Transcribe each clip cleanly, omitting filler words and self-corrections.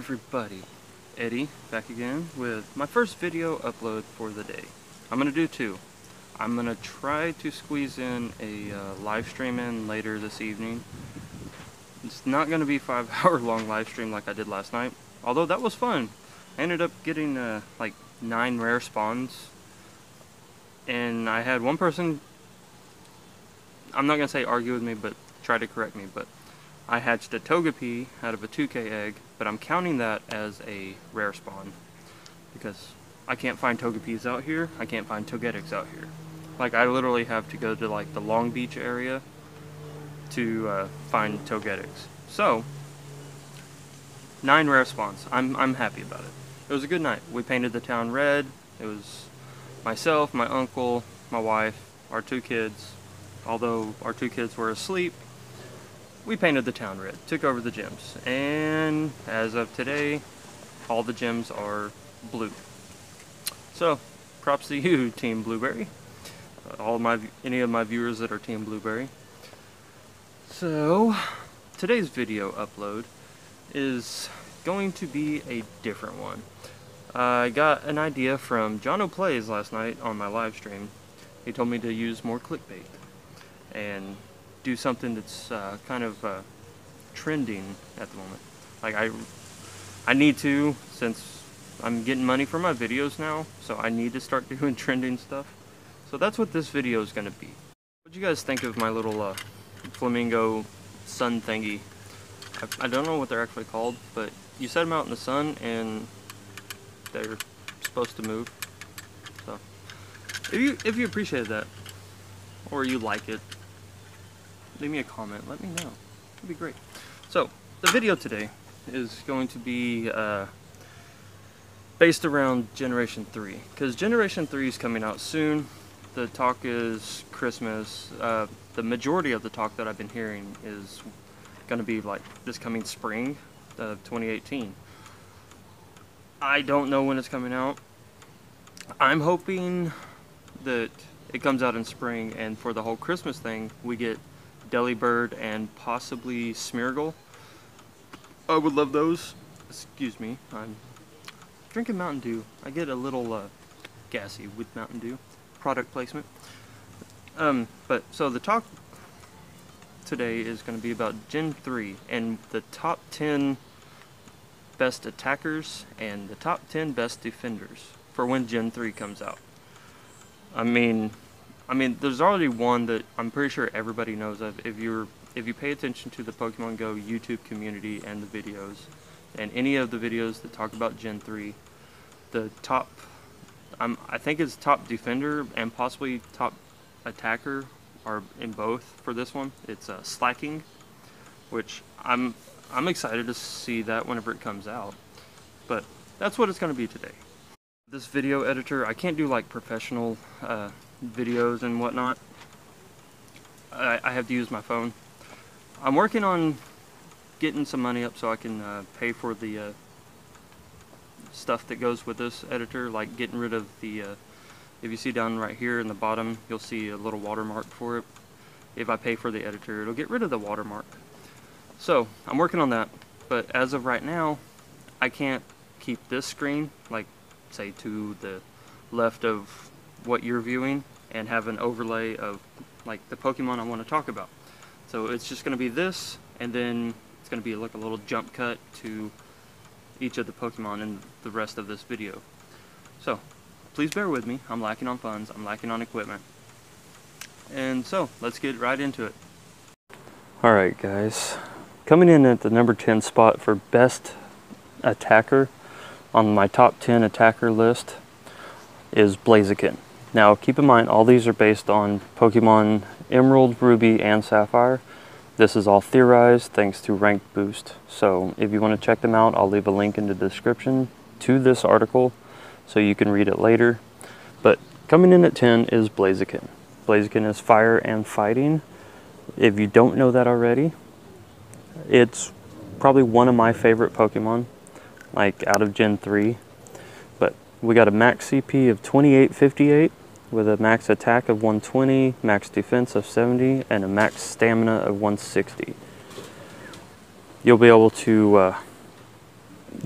everybody? Eddie, back again with my first video upload for the day. I'm going to do two. I'm going to try to squeeze in a live stream in later this evening. It's not going to be a 5-hour long live stream like I did last night, although that was fun. I ended up getting like 9 rare spawns, and I had one person, I'm not going to say argue with me, but try to correct me, but I hatched a Togepi out of a 2K egg, but I'm counting that as a rare spawn because I can't find Togepis out here. I can't find Togetics out here. Like, I literally have to go to like the Long Beach area to find Togetics. So 9 rare spawns. I'm happy about it. It was a good night. We painted the town red. It was myself, my uncle, my wife, our 2 kids. Although our 2 kids were asleep, we painted the town red, took over the gyms, and as of today, all the gyms are blue. So, props to you, Team Blueberry. Any of my viewers that are Team Blueberry. So, today's video upload is going to be a different one. I got an idea from Jono Plays last night on my live stream. He told me to use more clickbait and do something that's kind of trending at the moment. Like, I need to, since I'm getting money for my videos now, so I need to start doing trending stuff. So that's what this video is going to be. What do you guys think of my little flamingo sun thingy? I don't know what they're actually called, but you set them out in the sun and they're supposed to move. So if you appreciate that, or you like it, leave me a comment, let me know. It'd be great. So, the video today is going to be based around Generation 3, because Generation 3 is coming out soon. The talk is Christmas. The majority of the talk that I've been hearing is going to be like this coming spring of 2018. I don't know when it's coming out. I'm hoping that it comes out in spring, and for the whole Christmas thing, we get Delibird and possibly Smeargle. I would love those. Excuse me, I'm drinking Mountain Dew. I get a little gassy with Mountain Dew. Product placement. But so the talk today is going to be about Gen 3 and the top 10 best attackers and the top 10 best defenders for when Gen 3 comes out. I mean, there's already one that I'm pretty sure everybody knows of. If you pay attention to the Pokemon Go YouTube community and the videos, and any of the videos that talk about Gen 3, the top, I think it's top defender and possibly top attacker are in both for this one. It's Slacking, which I'm excited to see that whenever it comes out. But that's what it's going to be today. This video editor, I can't do like professional videos and whatnot. I have to use my phone. I'm working on getting some money up so I can pay for the stuff that goes with this editor, like getting rid of the if you see down right here in the bottom, you'll see a little watermark for it. If I pay for the editor, it'll get rid of the watermark. So I'm working on that, but as of right now, I can't keep this screen, like say to the left of what you're viewing, and have an overlay of like the Pokemon I want to talk about. So it's just going to be this, and then it's going to be like a little jump cut to each of the Pokemon in the rest of this video. So please bear with me. I'm lacking on funds, I'm lacking on equipment, and so let's get right into it. Alright guys, coming in at the number 10 spot for best attacker on my top 10 attacker list is Blaziken. Now keep in mind, all these are based on Pokemon Emerald, Ruby, and Sapphire. This is all theorized thanks to Rank Boost. So if you want to check them out, I'll leave a link in the description to this article so you can read it later. But coming in at 10 is Blaziken. Blaziken is fire and fighting. If you don't know that already, it's probably one of my favorite Pokemon, like out of Gen 3. But we got a max CP of 2858 with a max attack of 120, max defense of 70, and a max stamina of 160. You'll be able to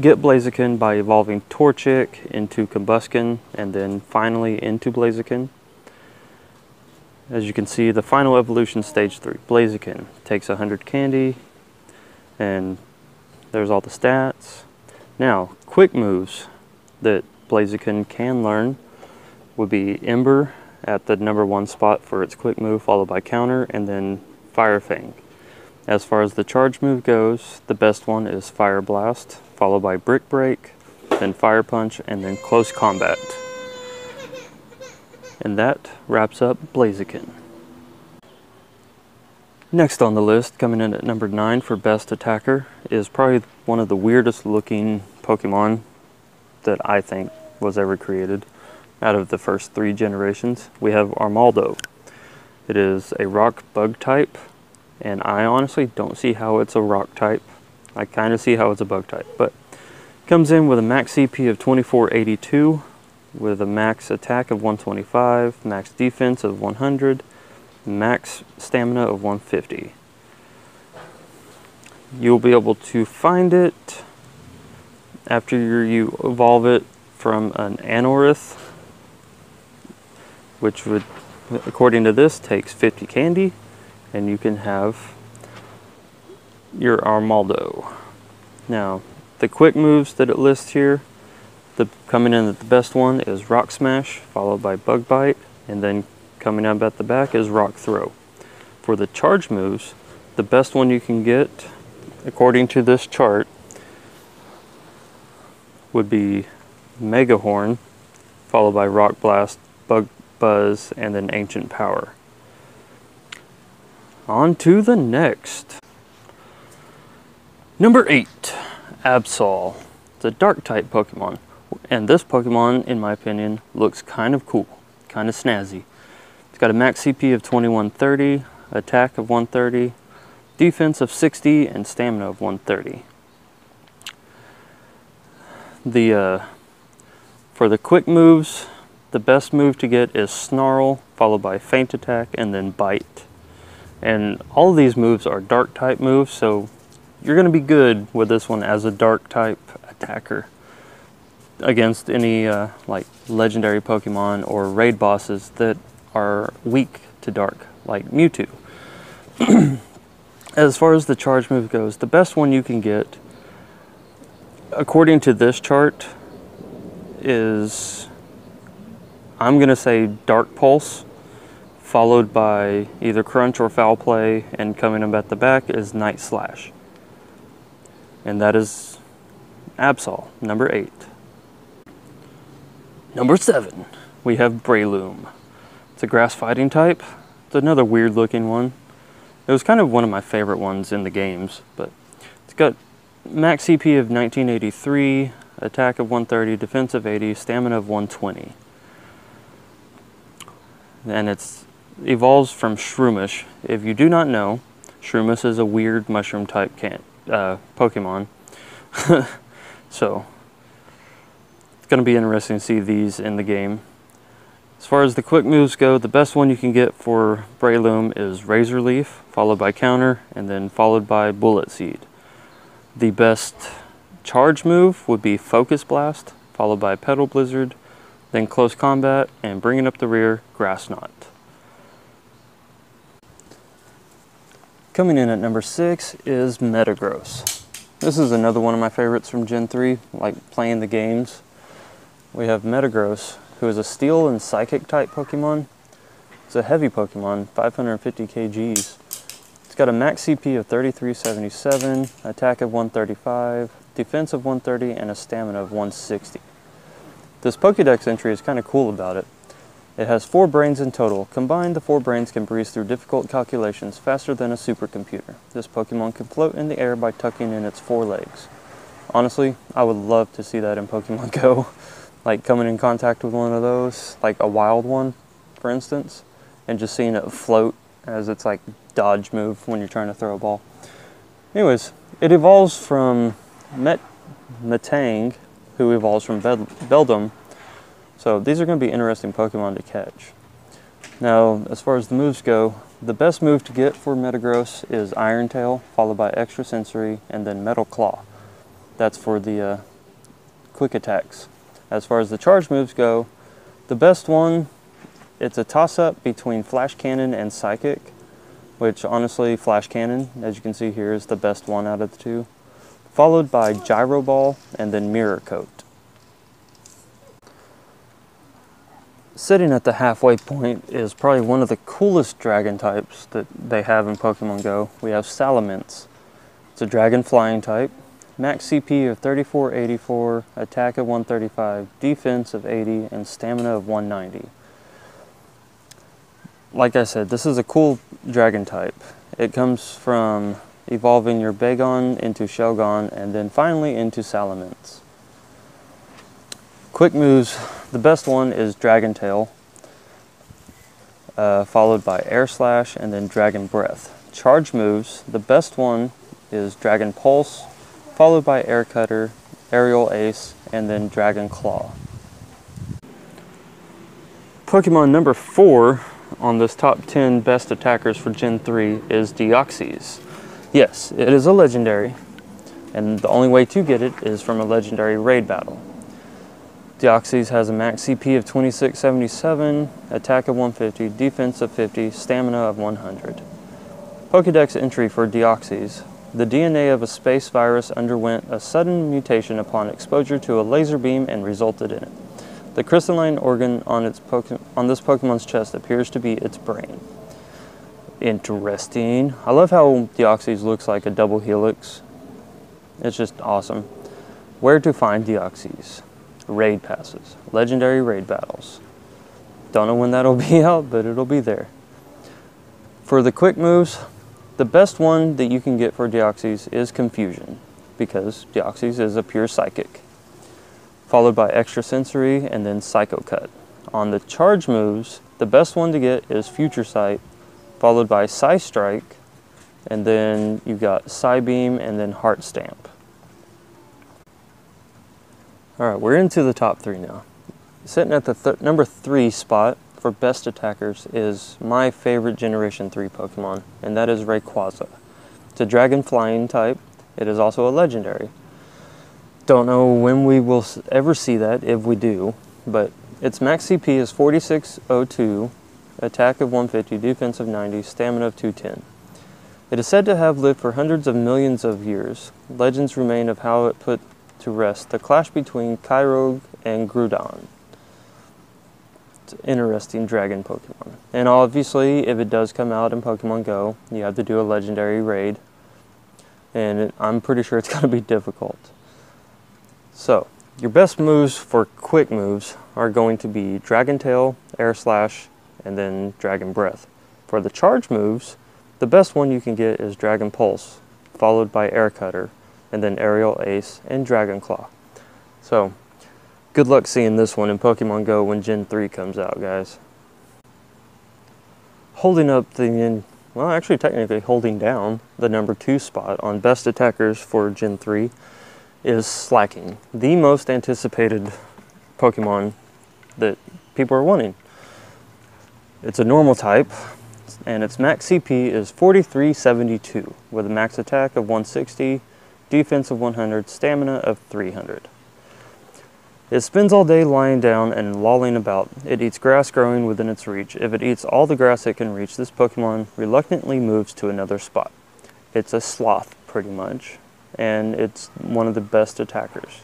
get Blaziken by evolving Torchic into Combusken and then finally into Blaziken. As you can see, the final evolution stage 3, Blaziken, takes 100 candy, and there's all the stats. Now, quick moves that Blaziken can learn would be Ember at the #1 spot for its quick move, followed by Counter, and then Fire Fang. As far as the charge move goes, the best one is Fire Blast, followed by Brick Break, then Fire Punch, and then Close Combat. And that wraps up Blaziken. Next on the list, coming in at number 9 for best attacker, is probably one of the weirdest looking Pokemon that I think was ever created out of the first 3 generations. We have Armaldo. It is a rock bug type, and I honestly don't see how it's a rock type. I kind of see how it's a bug type, but comes in with a max CP of 2482, with a max attack of 125, max defense of 100, max stamina of 150. You'll be able to find it after you evolve it from an Anorith, which would, according to this, takes 50 candy, and you can have your Armaldo. Now, the quick moves that it lists here, coming in at the best one is Rock Smash, followed by Bug Bite, and then coming up at the back is Rock Throw. For the charge moves, the best one you can get, according to this chart, would be Mega Horn, followed by Rock Blast, Bug Buzz, and then Ancient Power. On to the next. Number 8, Absol. It's a dark type Pokemon, and this Pokemon, in my opinion, looks kind of cool, kind of snazzy. It's got a max CP of 2130, attack of 130, defense of 60, and stamina of 130. For the quick moves, the best move to get is Snarl, followed by Feint Attack, and then Bite. And all of these moves are dark type moves, so you're going to be good with this one as a dark type attacker against any like legendary Pokemon or raid bosses that are weak to dark, like Mewtwo. As far as the charge move goes, the best one you can get, according to this chart, is, I'm going to say Dark Pulse, followed by either Crunch or Foul Play, and coming up at the back is Night Slash. And that is Absol, number 8. Number 7, we have Breloom. It's a grass fighting type. It's another weird looking one. It was kind of one of my favorite ones in the games, but it's got max CP of 1983, attack of 130, defense of 80, stamina of 120. And it evolves from Shroomish. If you do not know, Shroomish is a weird mushroom type Pokemon. So it's going to be interesting to see these in the game. As far as the quick moves go, the best one you can get for Breloom is Razor Leaf, followed by Counter, and then followed by Bullet Seed. The best charge move would be Focus Blast, followed by Petal Blizzard, then Close Combat, and bringing up the rear, Grass Knot. Coming in at number 6 is Metagross. This is another one of my favorites from Gen 3, like playing the games. We have Metagross, who is a Steel and Psychic type Pokemon. It's a heavy Pokemon, 550 kgs. It's got a max CP of 3377, attack of 135, defense of 130, and a stamina of 160. This Pokédex entry is kind of cool about it. It has 4 brains in total. Combined, the 4 brains can breeze through difficult calculations faster than a supercomputer. This Pokemon can float in the air by tucking in its 4 legs. Honestly, I would love to see that in Pokemon Go. Like coming in contact with one of those, like a wild one, for instance, and just seeing it float as its like dodge move when you're trying to throw a ball. Anyways, it evolves from Metang, who evolves from Beldum. So these are going to be interesting Pokemon to catch. Now, as far as the moves go, the best move to get for Metagross is Iron Tail, followed by Extrasensory, and then Metal Claw. That's for the quick attacks. As far as the charge moves go, the best one, it's a toss-up between Flash Cannon and Psychic, which honestly, Flash Cannon, as you can see here, is the best one out of the two, followed by Gyro Ball and then Mirror Coat. Sitting at the halfway point is probably one of the coolest dragon types that they have in Pokemon Go. We have Salamence. It's a dragon flying type. Max CP of 3484, attack of 135, defense of 80, and stamina of 190. Like I said, this is a cool dragon type. It comes from evolving your Bagon into Shelgon and then finally into Salamence. Quick moves, the best one is Dragon Tail, followed by Air Slash and then Dragon Breath. Charge moves, the best one is Dragon Pulse, followed by Air Cutter, Aerial Ace, and then Dragon Claw. Pokemon number 4 on this top 10 best attackers for Gen 3 is Deoxys. Yes, it is a legendary, and the only way to get it is from a legendary raid battle. Deoxys has a max CP of 2677, attack of 150, defense of 50, stamina of 100. Pokedex entry for Deoxys. The DNA of a space virus underwent a sudden mutation upon exposure to a laser beam and resulted in it. The crystalline organ on this Pokemon's chest appears to be its brain. Interesting. I love how Deoxys looks like a double helix. It's just awesome. Where to find Deoxys? Raid passes, legendary raid battles. Don't know when that'll be out, but it'll be there. For the quick moves, the best one that you can get for Deoxys is Confusion, because Deoxys is a pure psychic, followed by Extrasensory and then Psycho Cut. On the charge moves, the best one to get is Future Sight, followed by Psy Strike, and then you got Psy Beam and then Heart Stamp. Alright, we're into the top 3 now. Sitting at the number 3 spot for best attackers is my favorite Generation 3 Pokemon, and that is Rayquaza. It's a dragon flying type. It is also a legendary. Don't know when we will ever see that, if we do, but its max CP is 4602, attack of 150, defense of 90, stamina of 210. It is said to have lived for hundreds of millions of years. Legends remain of how it put to rest the clash between Kyogre and Groudon. It's an interesting dragon Pokemon. And obviously, if it does come out in Pokemon Go, you have to do a legendary raid. And I'm pretty sure it's going to be difficult. So, your best moves for quick moves are going to be Dragon Tail, Air Slash, and then Dragon Breath. For the charge moves, the best one you can get is Dragon Pulse, followed by Air Cutter, and then Aerial Ace and Dragon Claw. So, good luck seeing this one in Pokemon Go when Gen 3 comes out, guys. Holding up well, actually technically holding down the number 2 spot on best attackers for Gen 3 is Slacking, the most anticipated Pokemon that people are wanting. It's a normal type, and its max CP is 4372 with a max attack of 160, defense of 100, stamina of 300. It spends all day lying down and lolling about. It eats grass growing within its reach. If it eats all the grass it can reach, this Pokemon reluctantly moves to another spot. It's a sloth, pretty much, and it's one of the best attackers.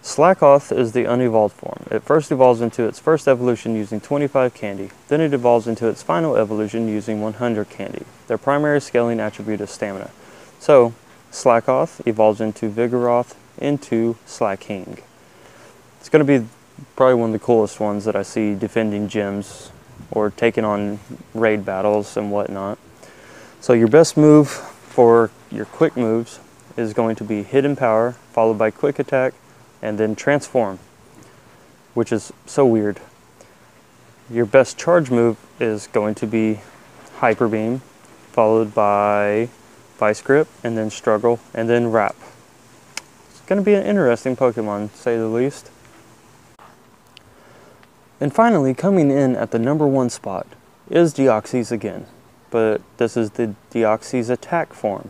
Slackoth is the unevolved form. It first evolves into its first evolution using 25 candy. Then it evolves into its final evolution using 100 candy. Their primary scaling attribute is stamina. So, Slackoth evolves into Vigoroth into Slacking. It's going to be probably one of the coolest ones that I see defending gyms or taking on raid battles and whatnot. So your best move for your quick moves is going to be Hidden Power, followed by Quick Attack, and then Transform, which is so weird. Your best charge move is going to be Hyper Beam, followed by Vice Grip, and then Struggle, and then Wrap. It's going to be an interesting Pokemon, to say the least. And finally, coming in at the number 1 spot is Deoxys again, but this is the Deoxys attack form.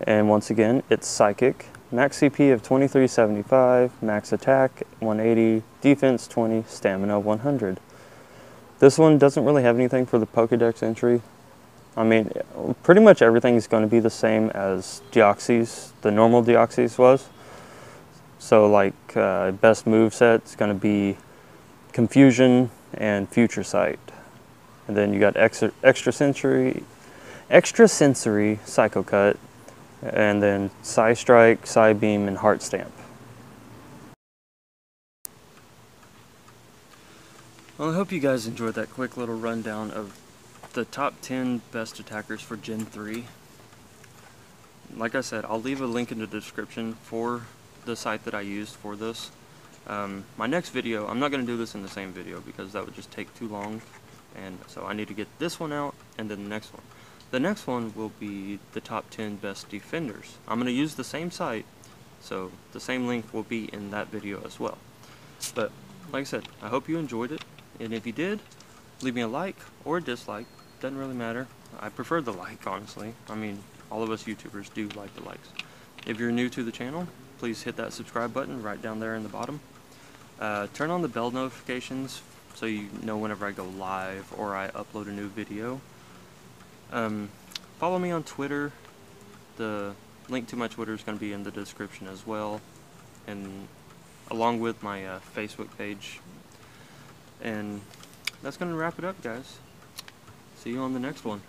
And once again, it's Psychic, max CP of 2375, max attack 180, defense 20, stamina 100. This one doesn't really have anything for the Pokédex entry. I mean, pretty much everything's going to be the same as Deoxys, the normal Deoxys was. So like best moveset's going to be Confusion and Future Sight. And then you got extrasensory Psycho Cut, and then Psy Strike, Psy Beam, and Heart Stamp. Well, I hope you guys enjoyed that quick little rundown of the top 10 best attackers for Gen 3. Like I said, I'll leave a link in the description for the site that I used for this. My next video, I'm not going to do this in the same video because that would just take too long, and so I need to get this one out and then the next one. The next one will be the top 10 best defenders. I'm going to use the same site, so the same link will be in that video as well. But like I said, I hope you enjoyed it, and if you did, leave me a like or a dislike. Doesn't really matter. I prefer the like, honestly. I mean, all of us YouTubers do like the likes. If you're new to the channel, please hit that subscribe button right down there in the bottom. Turn on the bell notifications so you know whenever I go live or I upload a new video. Follow me on Twitter. The link to my Twitter is going to be in the description as well, and along with my Facebook page. And that's going to wrap it up, guys. See you on the next one.